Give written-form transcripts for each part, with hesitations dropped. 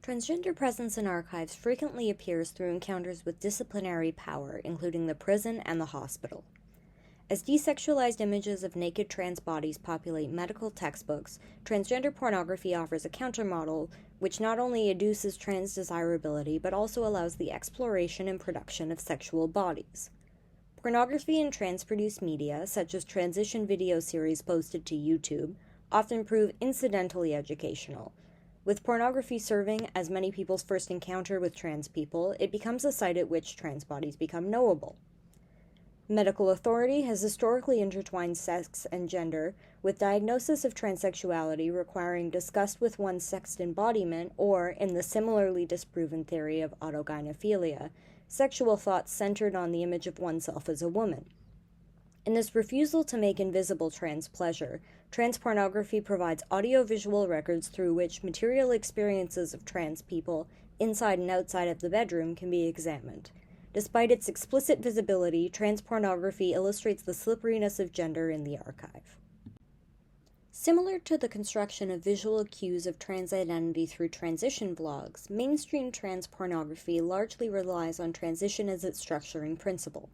Transgender presence in archives frequently appears through encounters with disciplinary power, including the prison and the hospital. As desexualized images of naked trans bodies populate medical textbooks, transgender pornography offers a countermodel which not only educes trans desirability but also allows the exploration and production of sexual bodies. Pornography in trans-produced media, such as transition video series posted to YouTube, often prove incidentally educational. With pornography serving as many people's first encounter with trans people, it becomes a site at which trans bodies become knowable. Medical authority has historically intertwined sex and gender, with diagnosis of transsexuality requiring disgust with one's sexed embodiment or, in the similarly disproven theory of autogynephilia, sexual thoughts centered on the image of oneself as a woman. In this refusal to make invisible trans pleasure, trans pornography provides audiovisual records through which material experiences of trans people inside and outside of the bedroom can be examined. Despite its explicit visibility, trans pornography illustrates the slipperiness of gender in the archive. Similar to the construction of visual cues of trans identity through transition blogs, mainstream trans pornography largely relies on transition as its structuring principle.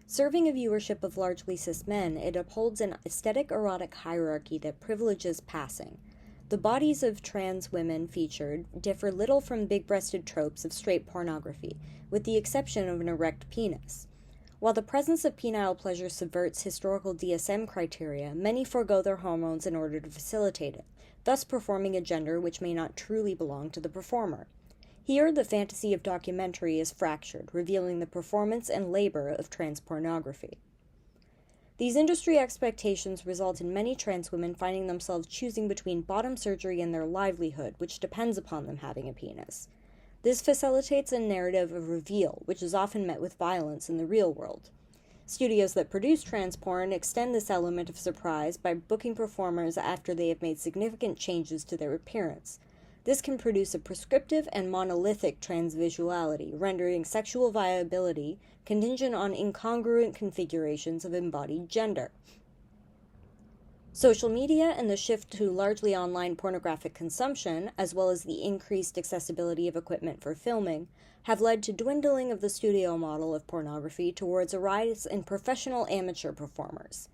Serving a viewership of largely cis men, it upholds an aesthetic erotic hierarchy that privileges passing. The bodies of trans women featured differ little from big-breasted tropes of straight pornography, with the exception of an erect penis. While the presence of penile pleasure subverts historical DSM criteria, many forego their hormones in order to facilitate it, thus performing a gender which may not truly belong to the performer. Here, the fantasy of documentary is fractured, revealing the performance and labor of trans pornography. These industry expectations result in many trans women finding themselves choosing between bottom surgery and their livelihood, which depends upon them having a penis. This facilitates a narrative of reveal, which is often met with violence in the real world. Studios that produce trans porn extend this element of surprise by booking performers after they have made significant changes to their appearance. This can produce a prescriptive and monolithic transvisuality, rendering sexual viability contingent on incongruent configurations of embodied gender. Social media and the shift to largely online pornographic consumption, as well as the increased accessibility of equipment for filming, have led to dwindling of the studio model of pornography towards a rise in professional amateur performers.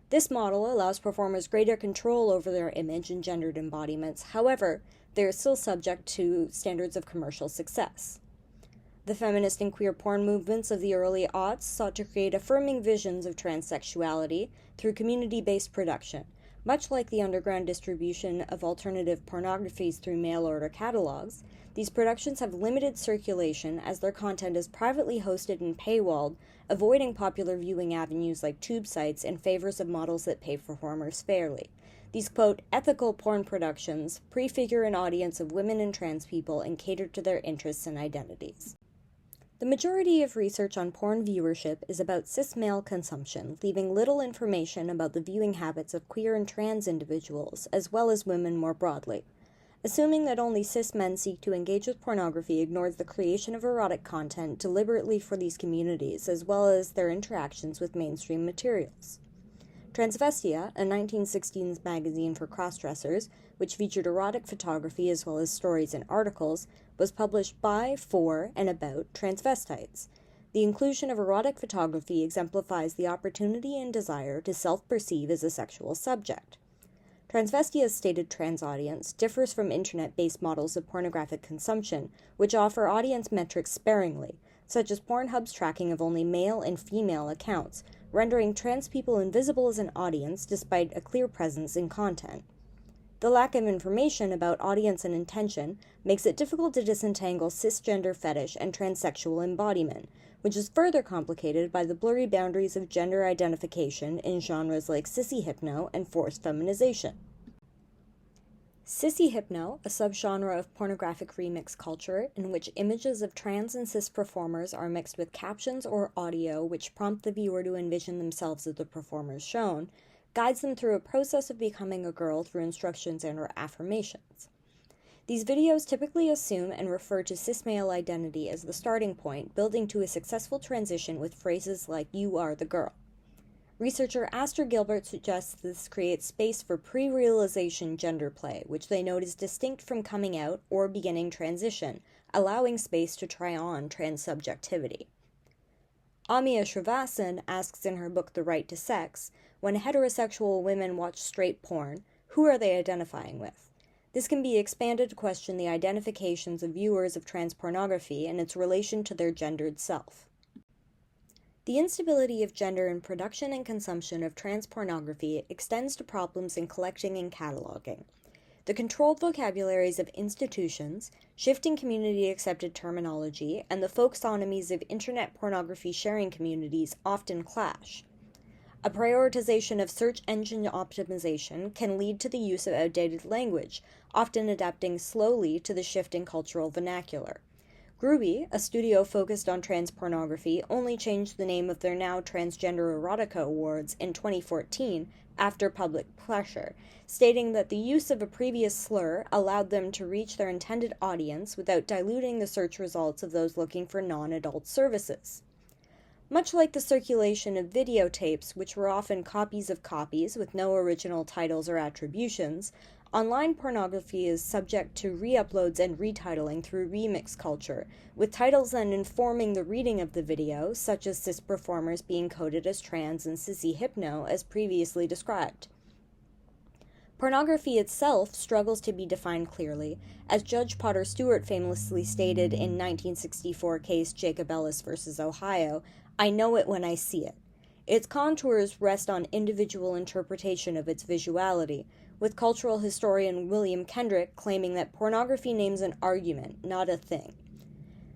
This model allows performers greater control over their image and gendered embodiments. However, they are still subject to standards of commercial success. The feminist and queer porn movements of the early aughts sought to create affirming visions of transsexuality through community-based production. Much like the underground distribution of alternative pornographies through mail-order catalogs, these productions have limited circulation as their content is privately hosted and paywalled, avoiding popular viewing avenues like tube sites in favor of models that pay performers fairly. These, quote, ethical porn productions prefigure an audience of women and trans people and cater to their interests and identities. The majority of research on porn viewership is about cis male consumption, leaving little information about the viewing habits of queer and trans individuals, as well as women more broadly. Assuming that only cis men seek to engage with pornography ignores the creation of erotic content deliberately for these communities, as well as their interactions with mainstream materials. Transvestia, a 1916 magazine for crossdressers, which featured erotic photography as well as stories and articles, was published by, for, and about transvestites. The inclusion of erotic photography exemplifies the opportunity and desire to self-perceive as a sexual subject. Transvestia's stated trans audience differs from internet-based models of pornographic consumption, which offer audience metrics sparingly, such as Pornhub's tracking of only male and female accounts, rendering trans people invisible as an audience despite a clear presence in content. The lack of information about audience and intention makes it difficult to disentangle cisgender fetish and transsexual embodiment, which is further complicated by the blurry boundaries of gender identification in genres like sissy hypno and forced feminization. Sissy hypno, a subgenre of pornographic remix culture in which images of trans and cis performers are mixed with captions or audio which prompt the viewer to envision themselves as the performers shown, guides them through a process of becoming a girl through instructions and or affirmations. These videos typically assume and refer to cis male identity as the starting point, building to a successful transition with phrases like "you are the girl." Researcher Aster Gilbert suggests this creates space for pre-realization gender play, which they note is distinct from coming out or beginning transition, allowing space to try on transsubjectivity. Amia Srivasan asks in her book The Right to Sex, when heterosexual women watch straight porn, who are they identifying with? This can be expanded to question the identifications of viewers of trans pornography and its relation to their gendered self. The instability of gender in production and consumption of trans pornography extends to problems in collecting and cataloging. The controlled vocabularies of institutions, shifting community-accepted terminology, and the folksonomies of internet pornography sharing communities often clash. A prioritization of search engine optimization can lead to the use of outdated language, often adapting slowly to the shifting cultural vernacular. Groovy, a studio focused on trans pornography, only changed the name of their now Transgender Erotica Awards in 2014 after public pressure, stating that the use of a previous slur allowed them to reach their intended audience without diluting the search results of those looking for non-adult services. Much like the circulation of videotapes, which were often copies of copies with no original titles or attributions, online pornography is subject to re-uploads and retitling through remix culture, with titles then informing the reading of the video, such as cis performers being coded as trans and cissie hypno, as previously described. Pornography itself struggles to be defined clearly, as Judge Potter Stewart famously stated in 1964 case Jacob Ellis v. Ohio, "I know it when I see it." Its contours rest on individual interpretation of its visuality, with cultural historian William Kendrick claiming that pornography names an argument, not a thing.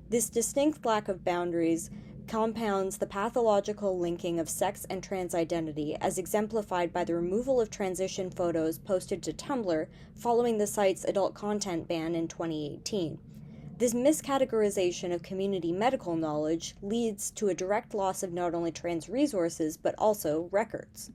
This distinct lack of boundaries compounds the pathological linking of sex and trans identity, as exemplified by the removal of transition photos posted to Tumblr following the site's adult content ban in 2018. This miscategorization of community medical knowledge leads to a direct loss of not only trans resources, but also records.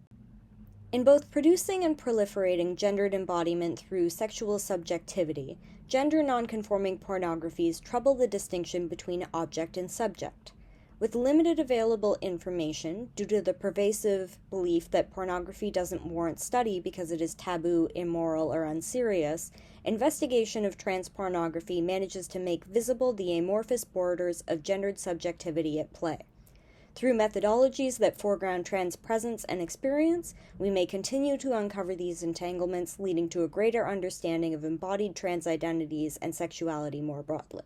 In both producing and proliferating gendered embodiment through sexual subjectivity, gender nonconforming pornographies trouble the distinction between object and subject. With limited available information, due to the pervasive belief that pornography doesn't warrant study because it is taboo, immoral, or unserious, investigation of trans pornography manages to make visible the amorphous borders of gendered subjectivity at play. Through methodologies that foreground trans presence and experience, we may continue to uncover these entanglements, leading to a greater understanding of embodied trans identities and sexuality more broadly.